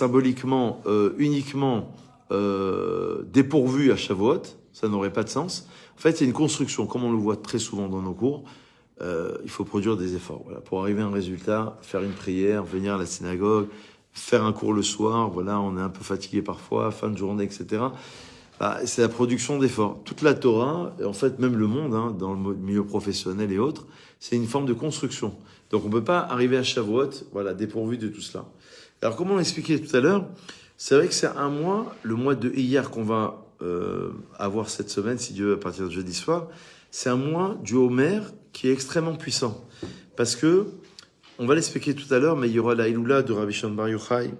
symboliquement uniquement dépourvu à Shavuot, ça n'aurait pas de sens. En fait, c'est une construction, comme on le voit très souvent dans nos cours. Il faut produire des efforts. Voilà, pour arriver à un résultat, faire une prière, venir à la synagogue, faire un cours le soir, voilà, on est un peu fatigué parfois, fin de journée, etc. C'est la production d'efforts. Toute la Torah, et en fait même le monde, dans le milieu professionnel et autres, c'est une forme de construction. Donc on ne peut pas arriver à Shavuot, voilà, dépourvu de tout cela. Alors comme on l'expliquait tout à l'heure, c'est vrai que c'est un mois, le mois de Iyar qu'on va avoir cette semaine, si Dieu veut, à partir de jeudi soir, c'est un mois du Homer qui est extrêmement puissant. Parce que, on va l'expliquer tout à l'heure, mais il y aura la Iloula de Rabbi Shimon Bar Yochai,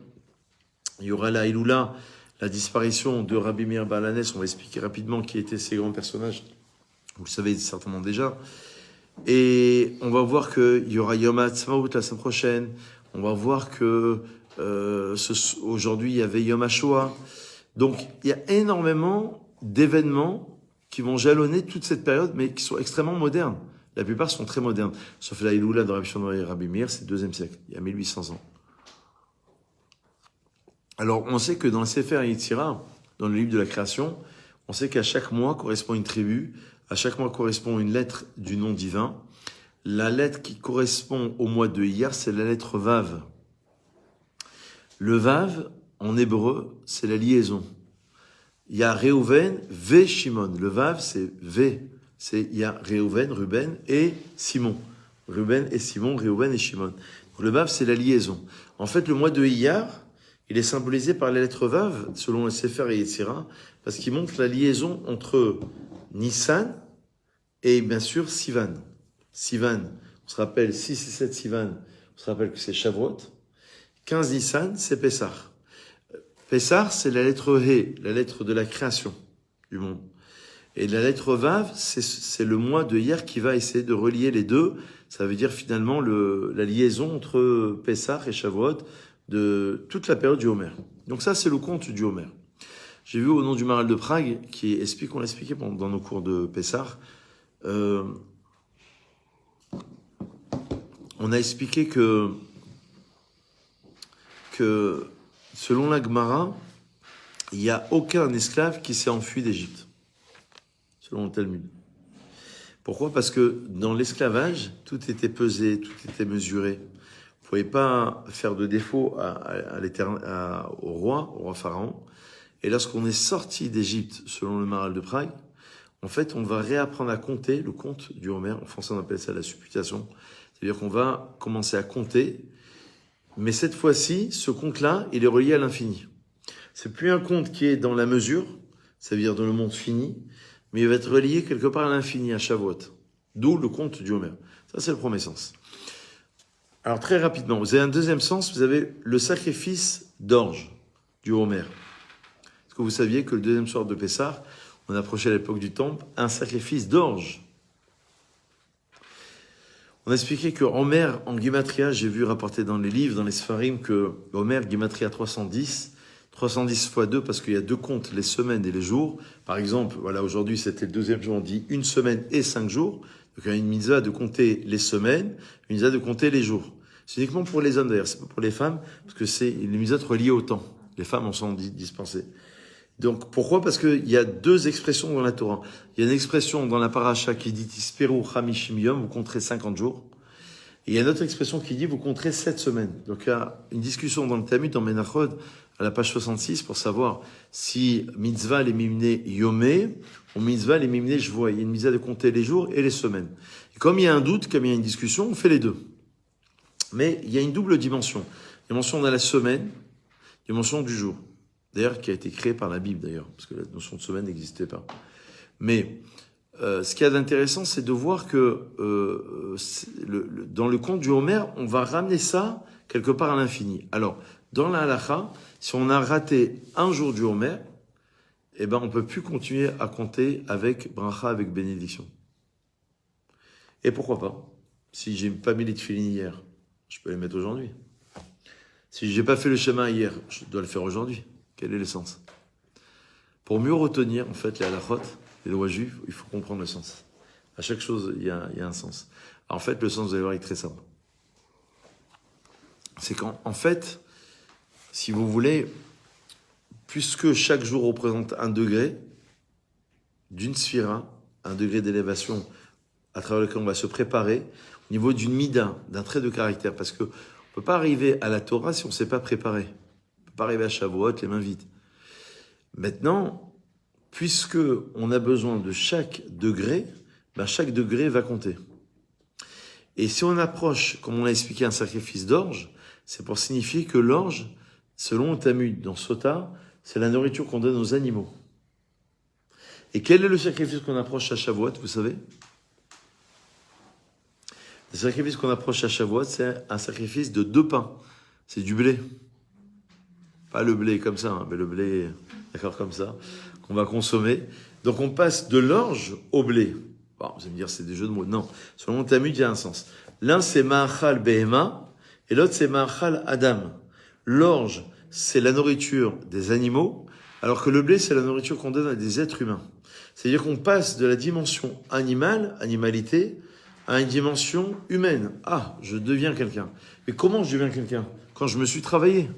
il y aura la Iloula, la disparition de Rabbi Meir Baal Hanès, on va expliquer rapidement qui étaient ces grands personnages, vous le savez certainement déjà. Et on va voir qu'il y aura Yom HaAtzmaut la semaine prochaine, on va voir que aujourd'hui il y avait Yom HaShoah. Donc il y a énormément d'événements qui vont jalonner toute cette période, mais qui sont extrêmement modernes. La plupart sont très modernes. Sauf la Iloula de Rabbi Shimon et Rabbi Meir, c'est le 2e siècle, il y a 1800 ans. Alors, on sait que dans le Sefer Yetzira, dans le livre de la création, on sait qu'à chaque mois correspond une tribu, à chaque mois correspond une lettre du nom divin. La lettre qui correspond au mois de Iyar, c'est la lettre Vav. Le Vav, en hébreu, c'est la liaison. Il y a Réhouven, V, Shimon. Le Vav, c'est V. Il y a Réhouven, Ruben et Simon. Ruben et Simon, Réhouven et Shimon. Donc, le Vav, c'est la liaison. En fait, le mois de Iyar, il est symbolisé par la lettre Vav, selon le Sefer et Yetzira, parce qu'il montre la liaison entre Nissan et bien sûr Sivan. Sivan, on se rappelle 6 et 7 Sivan, on se rappelle que c'est Shavuot. 15 Nissan, c'est Pessah. Pessah, c'est la lettre He, la lettre de la création du monde. Et la lettre Vav, c'est le mois de hier qui va essayer de relier les deux. Ça veut dire finalement la liaison entre Pessah et Shavuot de toute la période du Homer. Donc ça, c'est le conte du Homer. J'ai vu au nom du Maral de Prague, qui explique, on l'a expliqué dans nos cours de Pessah, on a expliqué que selon la Gemara, il n'y a aucun esclave qui s'est enfui d'Égypte, selon le Talmud. Pourquoi ? Parce que dans l'esclavage, tout était pesé, tout était mesuré. Vous ne pouvez pas faire de défaut au roi Pharaon. Et lorsqu'on est sorti d'Égypte, selon le Maral de Prague, en fait, on va réapprendre à compter le compte du Homer. En français, on appelle ça la supputation. C'est-à-dire qu'on va commencer à compter. Mais cette fois-ci, ce compte-là, il est relié à l'infini. C'est plus un compte qui est dans la mesure, ça veut dire dans le monde fini, mais il va être relié quelque part à l'infini, à Shavuot. D'où le compte du Homer. Ça, c'est le premier sens. Alors, très rapidement, vous avez un deuxième sens, vous avez le sacrifice d'orge du Homer. Est-ce que vous saviez que le deuxième soir de Pessah, on approchait à l'époque du temple, un sacrifice d'orge. On a expliqué que Homer, en Gematria, j'ai vu rapporter dans les livres, dans les Sfarim, que Homer, Gematria 310 fois 2, parce qu'il y a 2 comptes, les semaines et les jours. Par exemple, voilà, aujourd'hui, c'était le 2e jour, on dit 1 semaine et 5 jours. Donc, il y a une mitzvah de compter les semaines, une mitzvah de compter les jours. C'est uniquement pour les hommes, d'ailleurs, c'est pas pour les femmes, parce que c'est une mitzvah reliée au temps. Les femmes en sont dispensées. Donc, pourquoi ? Parce qu'il y a 2 expressions dans la Torah. Il y a une expression dans la paracha qui dit « Tisperu chamishim yom », vous compterez 50 jours. Et il y a une autre expression qui dit « vous compterez 7 semaines ». Donc, il y a une discussion dans le Talmud, dans Menachot, à la page 66, pour savoir si mitzvah les mimné yomé ou mitzvah les mimné jvoa. Il y a une mitzvah de compter les jours et les semaines. Et comme il y a un doute, comme il y a une discussion, on fait les deux. Mais il y a une double dimension. Dimension de la semaine, dimension du jour. D'ailleurs, qui a été créée par la Bible, d'ailleurs, parce que la notion de semaine n'existait pas. Mais ce qu'il y a d'intéressant, c'est de voir que dans le conte du Homer, on va ramener ça quelque part à l'infini. Alors, dans la halakha, si on a raté un jour du Homer, eh ben, on peut plus continuer à compter avec bracha, avec bénédiction. Et pourquoi pas ? Si j'ai pas mis les tefilines hier, je peux les mettre aujourd'hui. Si j'ai pas fait le chemin hier, je dois le faire aujourd'hui. Quel est le sens ? Pour mieux retenir, en fait, les halakhot, les lois juives, il faut comprendre le sens. À chaque chose, il y a un sens. Alors, en fait, le sens, vous allez voir, est très simple. C'est qu'en fait, si vous voulez, puisque chaque jour représente un degré d'une sphira, un degré d'élévation à travers lequel on va se préparer au niveau d'une mida, d'un trait de caractère. Parce qu'on ne peut pas arriver à la Torah si on ne s'est pas préparé. On ne peut pas arriver à Shavuot les mains vides. Maintenant, puisque on a besoin de chaque degré va compter. Et si on approche, comme on l'a expliqué, un sacrifice d'orge, c'est pour signifier que l'orge, selon le Talmud, dans Sota, c'est la nourriture qu'on donne aux animaux. Et quel est le sacrifice qu'on approche à Shavuot, vous savez? Le sacrifice qu'on approche à Shavuot, c'est un sacrifice de 2 pains. C'est du blé. Pas le blé comme ça, mais le blé, d'accord, comme ça, qu'on va consommer. Donc on passe de l'orge au blé. Bon, vous allez me dire, c'est des jeux de mots. Non, selon le Talmud, il y a un sens. L'un, c'est Ma'achal Behema, et l'autre, c'est Ma'achal Adam. L'orge, c'est la nourriture des animaux, alors que le blé, c'est la nourriture qu'on donne à des êtres humains. C'est-à-dire qu'on passe de la dimension animale, animalité, à une dimension humaine. Ah, je deviens quelqu'un. Mais comment je deviens quelqu'un? Quand je me suis travaillé.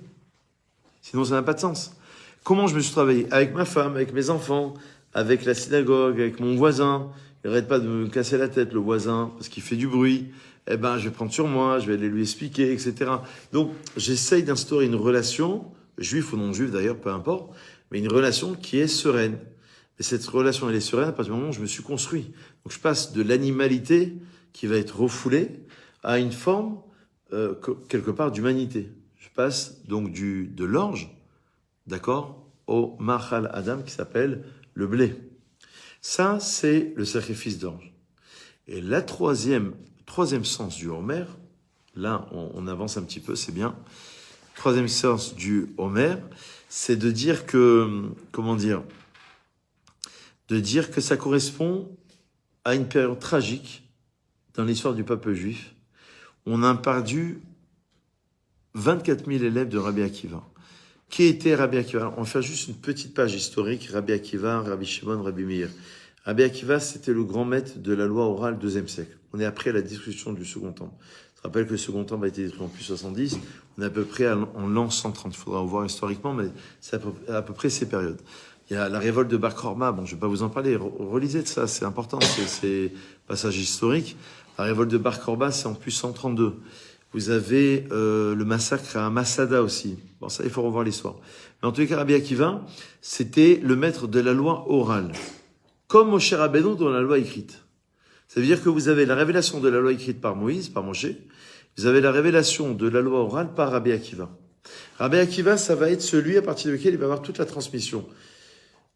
Sinon, ça n'a pas de sens. Comment je me suis travaillé? Avec ma femme, avec mes enfants, avec la synagogue, avec mon voisin. Il n'arrête pas de me casser la tête, le voisin, parce qu'il fait du bruit. Eh ben, je vais prendre sur moi, je vais aller lui expliquer, etc. Donc, j'essaye d'instaurer une relation, juif ou non juif d'ailleurs, peu importe, mais une relation qui est sereine. Et cette relation, elle est sereine à partir du moment où je me suis construit. Donc, je passe de l'animalité qui va être refoulée à une forme, quelque part, d'humanité. Je passe donc de l'orge, d'accord, au Machal Adam qui s'appelle le blé. Ça, c'est le sacrifice d'orge. Et la troisième sens du Homer, là, on avance un petit peu, c'est bien. Troisième sens du Homer, c'est de dire que, de dire que ça correspond à une période tragique dans l'histoire du peuple juif. On a perdu 24 000 élèves de Rabbi Akiva. Qui était Rabbi Akiva? On va faire juste une petite page historique. Rabbi Akiva, Rabbi Shimon, Rabbi Meir. Rabbi Akiva, c'était le grand maître de la loi orale du IIe siècle. On est après la destruction du Second Temple. Je rappelle que le Second Temple a été détruit en plus 70. On est à peu près en l'an 130. Il faudra voir historiquement, mais c'est à peu près ces périodes. Il y a la révolte de Bar Korma. Bon, je ne vais pas vous en parler. Relisez de ça, c'est important. C'est passage historique. La révolte de Bar Korma, c'est en plus 132. Vous avez le massacre à Masada aussi. Bon, ça, il faut revoir l'histoire. Mais en tout cas, Rabbi Akiva, c'était le maître de la loi orale. Comme Moshe Rabbeinu dans la loi écrite. Ça veut dire que vous avez la révélation de la loi écrite par Moïse, par Moshe. Vous avez la révélation de la loi orale par Rabbi Akiva. Rabbi Akiva, ça va être celui à partir duquel il va avoir toute la transmission.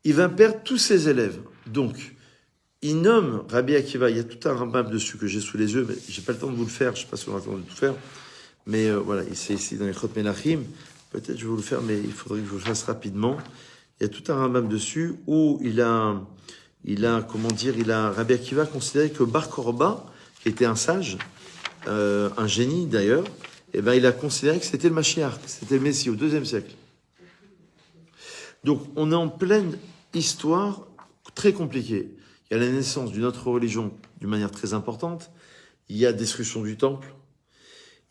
Il va perdre tous ses élèves. Donc, il nomme Rabbi Akiva, il y a tout un Rambam dessus que j'ai sous les yeux, mais j'ai pas le temps de vous le faire, je sais pas si on a le temps de tout faire. Mais voilà, c'est ici dans les Chot Menachim. Peut-être je vais vous le faire, mais il faudrait que je vous le fasse rapidement. Il y a tout un Rambam dessus où il a Rabbi Akiva considéré que Bar Korba, qui était un sage, un génie d'ailleurs, eh ben, il a considéré que c'était le Mashiach, que c'était le Messie au IIe siècle. Donc, on est en pleine histoire très compliquée. Il y a la naissance d'une autre religion d'une manière très importante. Il y a destruction du temple.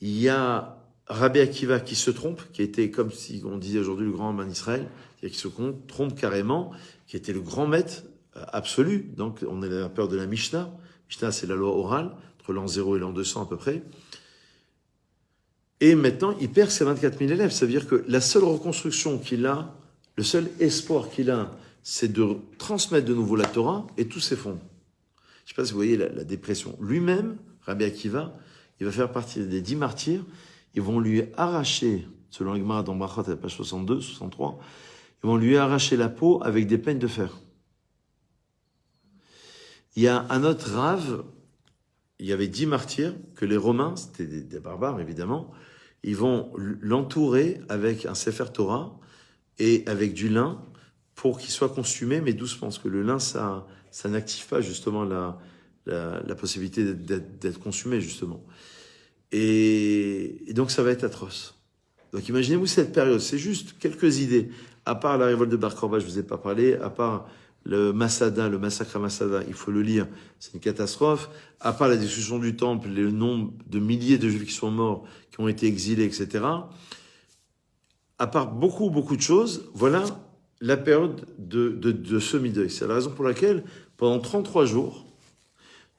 Il y a Rabbi Akiva qui se trompe, qui était comme si on disait aujourd'hui le grand homme en Israël, qui se trompe carrément, qui était le grand maître absolu. Donc, on est à la peur de la Mishnah. Mishnah, c'est la loi orale, entre l'an 0 et l'an 200 à peu près. Et maintenant, il perd ses 24 000 élèves. Ça veut dire que la seule reconstruction qu'il a, le seul espoir qu'il a, c'est de transmettre de nouveau la Torah et tout s'effondre. Je ne sais pas si vous voyez la dépression. Lui-même, Rabbi Akiva, il va faire partie des 10 martyrs. Ils vont lui arracher, selon l'Igmara dans Brachot, à la page 62, 63, ils vont lui arracher la peau avec des peines de fer. Il y a un autre rave, il y avait 10 martyrs, que les Romains, c'était des barbares évidemment, ils vont l'entourer avec un Sefer Torah et avec du lin pour qu'il soit consumé, mais doucement, parce que le lin, ça n'active pas justement la possibilité d'être consumé, justement. Et donc ça va être atroce. Donc imaginez-vous cette période, c'est juste quelques idées, à part la révolte de Bar Korba, je ne vous ai pas parlé, à part le Masada, le massacre à Masada, il faut le lire, c'est une catastrophe. À part la destruction du temple, le nombre de milliers de Juifs qui sont morts, qui ont été exilés, etc. à part beaucoup de choses, voilà la période de semi-deuil. C'est la raison pour laquelle, pendant 33 jours,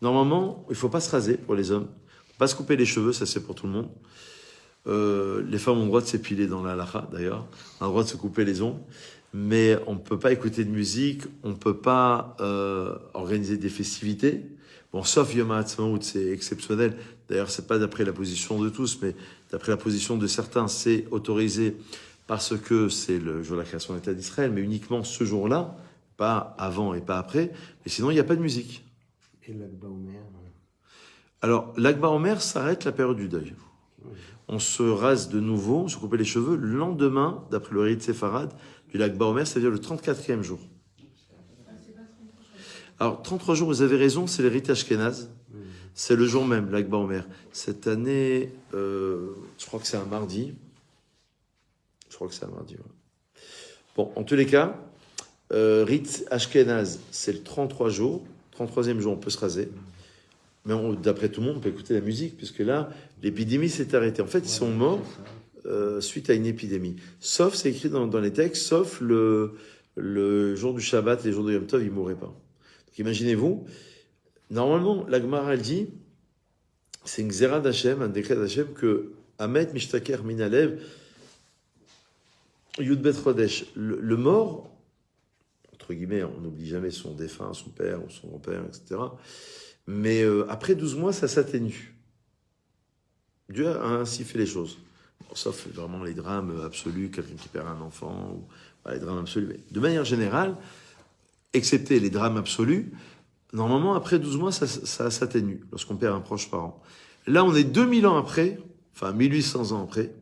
normalement, il ne faut pas se raser pour les hommes, il ne faut pas se couper les cheveux, ça c'est pour tout le monde. Les femmes ont le droit de s'épiler dans la halakha, d'ailleurs, on a le droit de se couper les ongles, mais on ne peut pas écouter de musique, on ne peut pas organiser des festivités. Bon, sauf Yom HaAtzmaut, c'est exceptionnel. D'ailleurs, c'est pas d'après la position de tous, mais d'après la position de certains, c'est autorisé parce que c'est le jour de la création de l'État d'Israël, mais uniquement ce jour-là, pas avant et pas après. Et sinon, il n'y a pas de musique. Et l'Akba Omer? Alors, l'Akba Omer s'arrête la période du deuil. On se rase de nouveau, on se coupe les cheveux le lendemain, d'après le rite séfarade, du l'Akba Omer, c'est-à-dire le 34e jour. Alors, 33 jours, vous avez raison, c'est le rite ashkénaze. C'est le jour même, l'Akba Omer. Cette année, je crois que c'est un mardi. Ouais. Bon, en tous les cas, rite ashkénaze, c'est le 33 jours. 33e jour, on peut se raser. Mais d'après tout le monde, on peut écouter la musique, puisque là, l'épidémie s'est arrêtée. En fait, ils sont morts suite à une épidémie. Sauf, c'est écrit dans les textes, sauf le jour du Shabbat et le jour de Yom Tov, ils ne mourraient pas. Donc imaginez-vous, normalement, la Gemara, elle dit, c'est une xéra d'Hachem, un décret d'Hachem, que Ahmed Mishtaker Minalev, Yud Bet Chodesh, le mort, entre guillemets, on n'oublie jamais son défunt, son père ou son grand-père, etc. Mais après 12 mois, ça s'atténue. Dieu a ainsi fait les choses. Bon, sauf vraiment les drames absolus, quelqu'un qui perd un enfant, ou les drames absolus. Mais de manière générale, excepté les drames absolus, normalement, après 12 mois, ça s'atténue lorsqu'on perd un proche parent. Là, on est 2000 ans après, enfin 1800 ans après,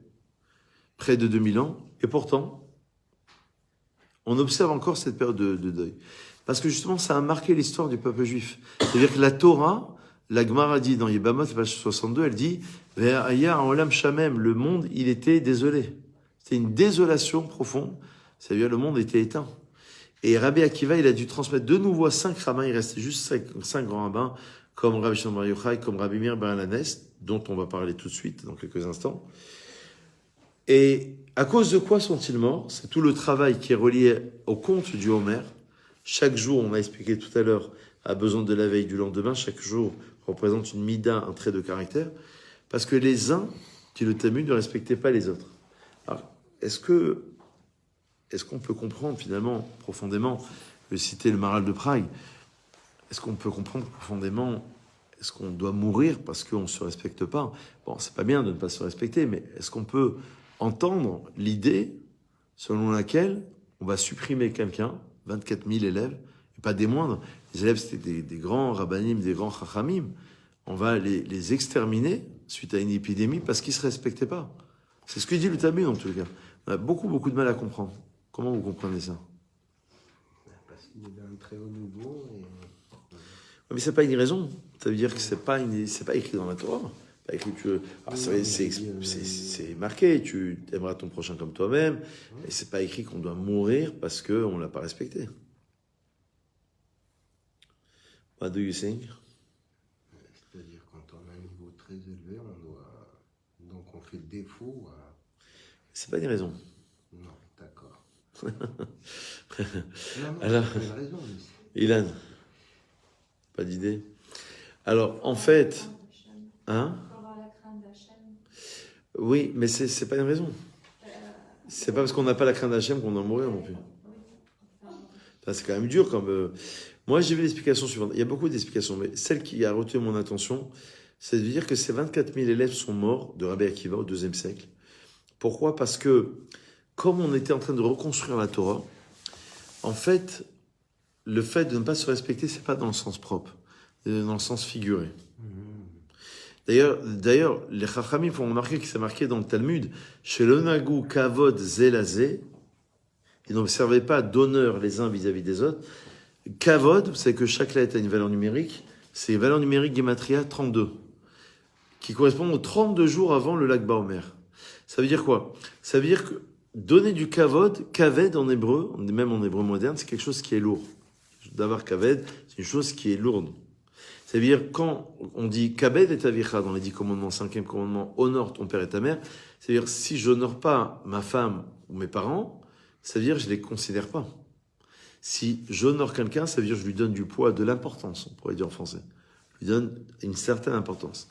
près de 2000 ans, et pourtant, on observe encore cette période de deuil. Parce que justement, ça a marqué l'histoire du peuple juif. C'est-à-dire que la Torah, la Gemara dit dans Yebamot, page 62, elle dit « Ve'aya olam shamem » le monde, il était désolé. C'était une désolation profonde. C'est-à-dire le monde était éteint. Et Rabbi Akiva, il a dû transmettre de nouveau à 5 rabbins, il restait juste 5 grands rabbins, comme Rabbi Shimon Bar Yochai, comme Rabbi Meir ben Alanes, dont on va parler tout de suite, dans quelques instants. Et à cause de quoi sont-ils morts? C'est tout le travail qui est relié au conte du Homer. Chaque jour, on a expliqué tout à l'heure, a besoin de la veille du lendemain. Chaque jour représente une mida, un trait de caractère. Parce que les uns, dit le Talmud, ne respectaient pas les autres. Alors, est-ce qu'on peut comprendre finalement, profondément, je vais citer le Maral de Prague, est-ce qu'on peut comprendre profondément, est-ce qu'on doit mourir parce qu'on ne se respecte pas? Bon, c'est pas bien de ne pas se respecter, mais est-ce qu'on peut entendre l'idée selon laquelle on va supprimer quelqu'un, 24 000 élèves, et pas des moindres, les élèves c'était des grands rabbanim, des grands chachamim, on va les exterminer suite à une épidémie parce qu'ils ne se respectaient pas. C'est ce que dit le Talmud en tout cas. On a beaucoup de mal à comprendre. Comment vous comprenez ça? Parce qu'il est d'un très haut niveau. Mais c'est pas une raison. Ça veut dire que c'est pas écrit dans la Torah. Pas écrit, c'est marqué, tu aimeras ton prochain comme toi-même. Et c'est pas écrit qu'on doit mourir parce qu'on l'a pas respecté. What do you think? C'est-à-dire quand on a un niveau très élevé, donc on fait défaut à... C'est pas une raison. Non, d'accord. Alors, Ilan, pas d'idée. Alors, en fait, hein? Oui, mais c'est pas une raison. C'est pas parce qu'on n'a pas la crainte d'Hachem qu'on doit mourir non plus. C'est quand même dur comme. Moi, j'ai vu l'explication suivante. Il y a beaucoup d'explications, mais celle qui a retenu mon attention, c'est de dire que ces 24 000 élèves sont morts de Rabbi Akiva au IIe siècle. Pourquoi? Parce que, comme on était en train de reconstruire la Torah, en fait, le fait de ne pas se respecter, c'est pas dans le sens propre, c'est dans le sens figuré. D'ailleurs, les Chachamim font remarquer que c'est marqué dans le Talmud, chez l'onagu kavod zelazé, ils n'observaient pas d'honneur les uns vis-à-vis des autres. Kavod, c'est que chaque lettre a une valeur numérique, c'est valeur numérique Gematria 32, qui correspond aux 32 jours avant le lac Baomer. Ça veut dire quoi? Ça veut dire que donner du kavod, kaved en hébreu, même en hébreu moderne, c'est quelque chose qui est lourd. D'avoir kaved, c'est une chose qui est lourde. Ça veut dire, quand on dit Kabed et Tavicha dans les 10 commandements, 5e commandement, honore ton père et ta mère, C'est-à-dire, si je n'honore pas ma femme ou mes parents, ça veut dire que je ne les considère pas. Si j'honore quelqu'un, ça veut dire que je lui donne du poids, de l'importance, on pourrait dire en français. Je lui donne une certaine importance.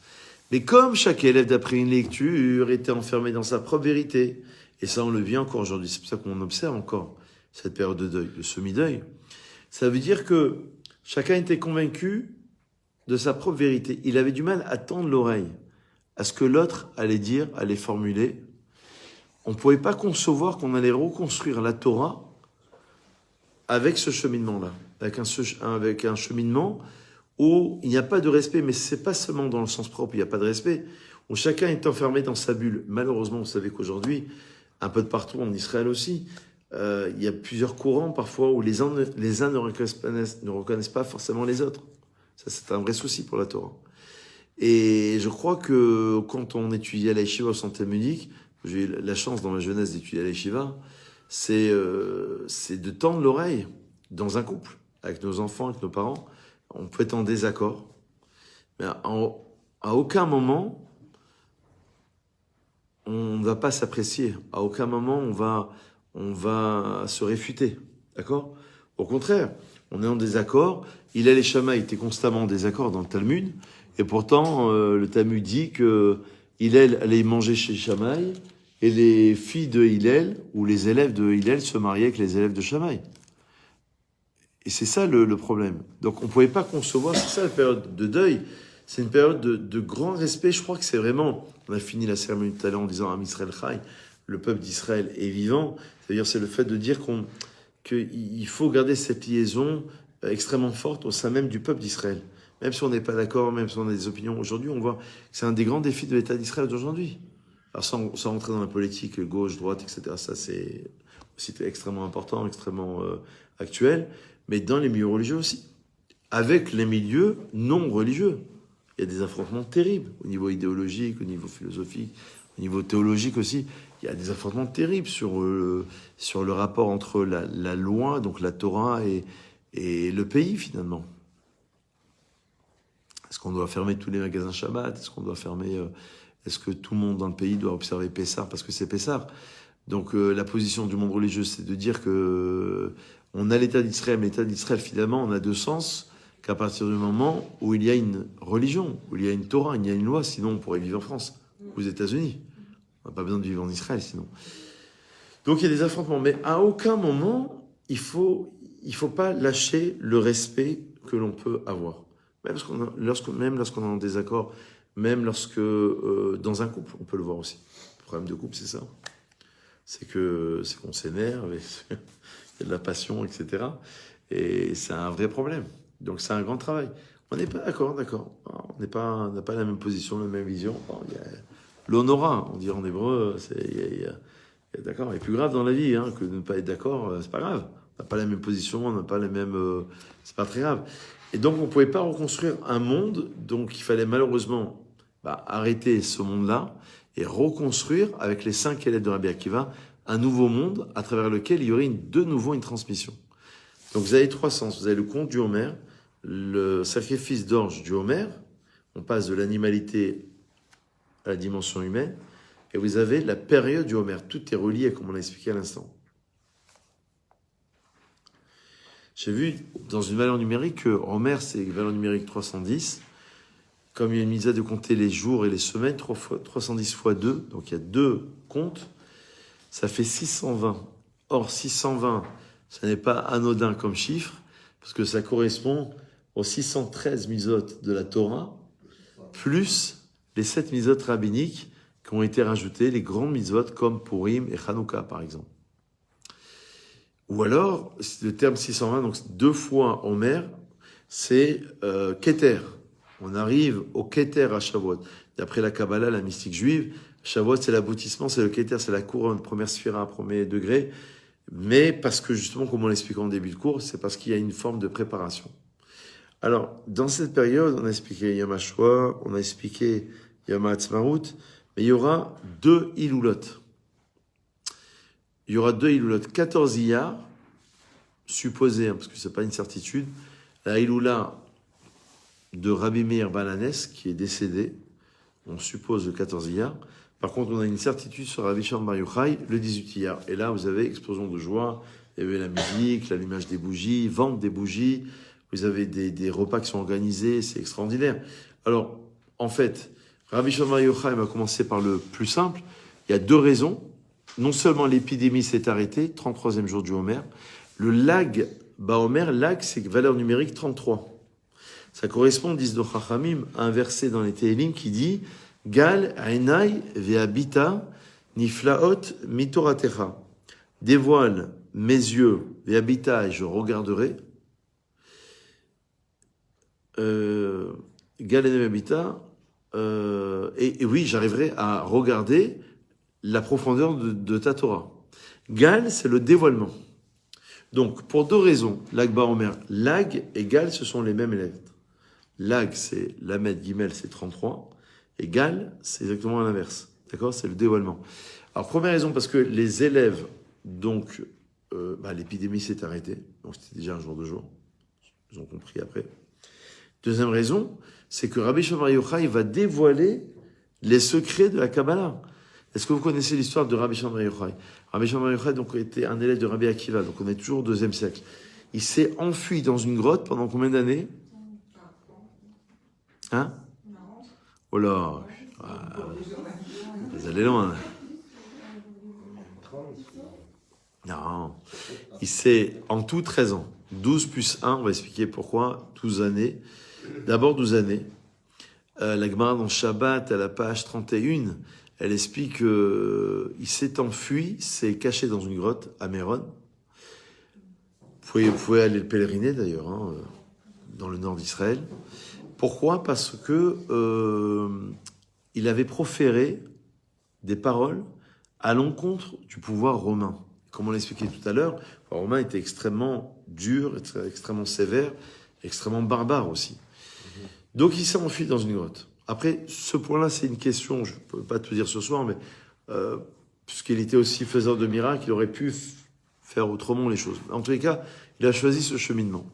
Mais comme chaque élève, d'après une lecture, était enfermé dans sa propre vérité, et ça on le vit encore aujourd'hui, c'est pour ça qu'on observe encore cette période de deuil, le semi-deuil, ça veut dire que chacun était convaincu de sa propre vérité. Il avait du mal à tendre l'oreille à ce que l'autre allait dire, allait formuler. On ne pouvait pas concevoir qu'on allait reconstruire la Torah avec ce cheminement-là, avec un cheminement où il n'y a pas de respect, mais c'est pas seulement dans le sens propre, il n'y a pas de respect, où chacun est enfermé dans sa bulle. Malheureusement, vous savez qu'aujourd'hui, un peu de partout, en Israël aussi, il y a plusieurs courants parfois où les uns ne reconnaissent pas forcément les autres. Ça, c'est un vrai souci pour la Torah. Et je crois que quand on étudie à la Yeshiva au Centre Talmudique, j'ai eu la chance dans ma jeunesse d'étudier à la Yeshiva, c'est de tendre l'oreille dans un couple, avec nos enfants, avec nos parents. On peut être en désaccord, mais à aucun moment on ne va pas s'apprécier. À aucun moment on va se réfuter, d'accord? Au contraire, on est en désaccord. Hillel et Shammai étaient constamment en désaccord dans le Talmud, et pourtant le Talmud dit que Hillel allait manger chez Shammai, et les filles de Hillel, ou les élèves de Hillel, se mariaient avec les élèves de Shammai. Et c'est ça le problème. Donc on ne pouvait pas concevoir, c'est ça la période de deuil, c'est une période de grand respect. Je crois que c'est vraiment, on a fini la cérémonie tout à l'heure en disant Am Israël Chai, le peuple d'Israël est vivant. C'est-à-dire c'est le fait de dire qu'il faut garder cette liaison extrêmement forte au sein même du peuple d'Israël. Même si on n'est pas d'accord, même si on a des opinions aujourd'hui, on voit que c'est un des grands défis de l'État d'Israël d'aujourd'hui. Alors sans rentrer dans la politique, gauche, droite, etc., ça c'est aussi extrêmement important, extrêmement actuel, mais dans les milieux religieux aussi. Avec les milieux non religieux. Il y a des affrontements terribles au niveau idéologique, au niveau philosophique, au niveau théologique aussi. Il y a des affrontements terribles sur le rapport entre la loi, donc la Torah, et le pays finalement. Est-ce qu'on doit fermer tous les magasins Shabbat? Est-ce qu'on doit fermer... Est-ce que tout le monde dans le pays doit observer Pessah parce que c'est Pessah? Donc la position du monde religieux, c'est de dire que on a l'État d'Israël, mais l'État d'Israël, finalement, on a deux sens, qu'à partir du moment où il y a une religion, où il y a une Torah, il y a une loi, sinon on pourrait vivre en France, ou aux États-Unis. On n'a pas besoin de vivre en Israël, sinon. Donc il y a des affrontements, mais à aucun moment, il faut pas lâcher le respect que l'on peut avoir. Même lorsqu'on est en désaccord, même lorsque, dans un couple, on peut le voir aussi. Le problème de couple, c'est ça. C'est qu'on s'énerve, il y a de la passion, etc. Et c'est un vrai problème. Donc c'est un grand travail. On n'est pas d'accord. On n'a pas la même position, la même vision. Bon, il y a l'honora, on dit en hébreu, d'accord. Et plus grave dans la vie que de ne pas être d'accord, c'est pas grave. On n'a pas la même position, on n'a pas les mêmes... c'est pas très grave. Et donc on ne pouvait pas reconstruire un monde, donc il fallait malheureusement arrêter ce monde-là et reconstruire avec les 5 élèves de Rabbi Akiva un nouveau monde à travers lequel il y aurait de nouveau une transmission. Donc vous avez 3 sens. Vous avez le conte du Homer, le sacrifice d'orge du Homer, on passe de l'animalité à la dimension humaine, et vous avez la période du Homer. Tout est relié, comme on l'a expliqué à l'instant. J'ai vu dans une valeur numérique que Homer, c'est une valeur numérique 310. Comme il y a une mise à de compter les jours et les semaines, 310 fois 2, donc il y a 2 comptes, ça fait 620. Or, 620, ce n'est pas anodin comme chiffre, parce que ça correspond aux 613 mitzvot de la Torah, plus les 7 mitzvot rabbiniques qui ont été rajoutés, les grandes mitzvot comme Purim et Hanouka, par exemple. Ou alors, le terme 620, donc 2 fois Homer, c'est Keter. On arrive au Keter à Shavuot. D'après la Kabbalah, la mystique juive, Shavuot, c'est l'aboutissement, c'est le Keter, c'est la couronne, première sphira, premier degré. Mais parce que justement, comme on l'explique en début de cours, c'est parce qu'il y a une forme de préparation. Alors, dans cette période, on a expliqué Yom HaShoah, on a expliqué Yom HaAtzmaut, mais il y aura 2 Hilulot. Il y aura 2 Hilulot. 14 Iyar, supposé, parce que c'est pas une certitude, la Hilula de Rabbi Meir Balanes, qui est décédé, on suppose le 14 Iyar, Par contre, on a une certitude sur Rabbi Shimon Bar Yochai, le 18 Iyar. Et là, vous avez explosion de joie, il y avait la musique, l'allumage des bougies, vente des bougies, vous avez des repas qui sont organisés, c'est extraordinaire. Alors, en fait, Rabbi Shimon Bar Yochai va commencer par le plus simple. Il y a deux raisons. Non seulement l'épidémie s'est arrêtée, 33e jour du Homer, le lag Baomer, lag, c'est valeur numérique 33. Ça correspond, disent nos Chachamim, à un verset dans les Télim qui dit Gal Ainai ve'abita niflaot mitoratecha. Dévoile mes yeux ve'abita et je regarderai. Gal Ainai ve'abita. Et oui, j'arriverai à regarder la profondeur de ta Torah. Gal, c'est le dévoilement. Donc, pour deux raisons, Lag Baomer, Lag et Gal, ce sont les mêmes lettres. Lag, c'est Lamed Gimel, c'est 33. Et Gal, c'est exactement l'inverse. D'accord? C'est le dévoilement. Alors, première raison, parce que les élèves, donc, l'épidémie s'est arrêtée. Donc, c'était déjà un jour de jour. Ils ont compris après. Deuxième raison, c'est que Rabbi Shimon Bar Yochai va dévoiler les secrets de la Kabbalah. Est-ce que vous connaissez l'histoire de Rabbi Shimon Bar Yochai? Rabbi Shimon Bar Yochai donc, était un élève de Rabbi Akiva, donc on est toujours au 2e siècle. Il s'est enfui dans une grotte pendant combien d'années? Hein? Oh là, vous allez loin. Non, il s'est en tout 13 ans. 12 plus 1, on va expliquer pourquoi, 12 années. D'abord 12 années. La Gemara dans Shabbat, à la page 31, elle explique qu'il s'est enfui, s'est caché dans une grotte à Méron. Vous pouvez aller le pèleriner d'ailleurs, hein, dans le nord d'Israël. Pourquoi? Parce que il avait proféré des paroles à l'encontre du pouvoir romain. Comme on l'a expliqué tout à l'heure, le pouvoir romain était extrêmement dur, extrêmement sévère, extrêmement barbare aussi. Donc il s'est enfui dans une grotte. Après, ce point-là, c'est une question, je ne peux pas te dire ce soir, mais puisqu'il était aussi faiseur de miracles, il aurait pu faire autrement les choses. En tous les cas, il a choisi ce cheminement.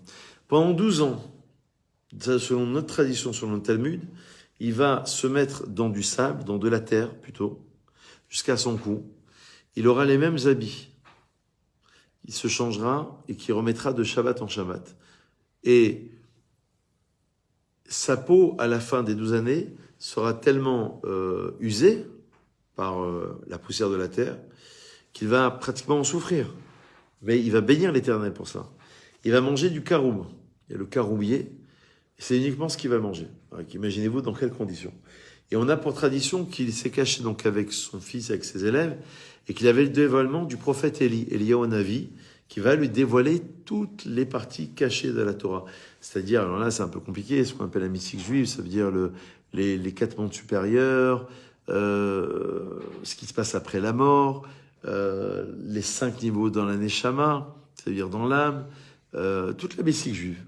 Pendant 12 ans, selon notre tradition, selon le Talmud, il va se mettre dans du sable, dans de la terre plutôt, jusqu'à son cou. Il aura les mêmes habits. Il se changera et qui remettra de Shabbat en Shabbat. Et sa peau, à la fin des 12 années, sera tellement usée par la poussière de la terre qu'il va pratiquement en souffrir. Mais il va bénir l'Éternel pour ça. Il va manger du caroub. Il y a le caroubier. C'est uniquement ce qu'il va manger. Donc, imaginez-vous dans quelles conditions. Et on a pour tradition qu'il s'est caché donc avec son fils, avec ses élèves, et qu'il avait le dévoilement du prophète Eliyahu Navi, qui va lui dévoiler toutes les parties cachées de la Torah. C'est-à-dire, alors là c'est un peu compliqué, ce qu'on appelle la mystique juive, ça veut dire les 4 mondes supérieurs, ce qui se passe après la mort, les 5 niveaux dans la Neshama, c'est-à-dire dans l'âme, toute la mystique juive,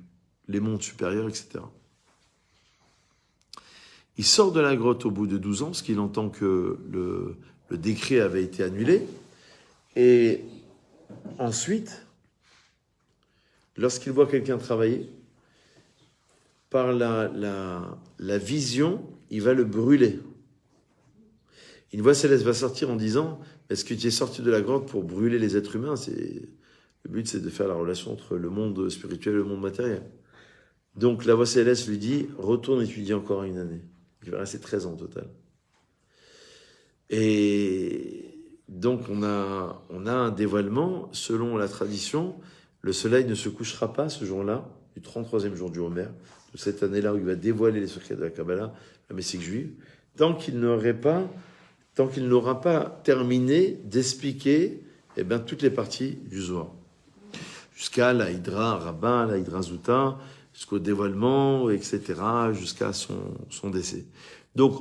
les mondes supérieurs, etc. Il sort de la grotte au bout de 12 ans, parce qu'il entend que le décret avait été annulé. Et ensuite, lorsqu'il voit quelqu'un travailler, par la vision, il va le brûler. Une voix céleste va sortir en disant « Est-ce que tu es sorti de la grotte pour brûler les êtres humains ?» Le but, c'est de faire la relation entre le monde spirituel et le monde matériel. Donc la voix céleste lui dit « Retourne étudier encore une année. » Il va rester 13 ans au total. Et donc on a un dévoilement, selon la tradition, le soleil ne se couchera pas ce jour-là, du 33e jour du Homer, de cette année-là où il va dévoiler les secrets de la Kabbalah, la mystique juive, tant qu'il n'aura pas terminé d'expliquer toutes les parties du Zohar. Jusqu'à la Hydra Rabbin, la Hydra Zouta, jusqu'au dévoilement, etc., jusqu'à son décès. Donc,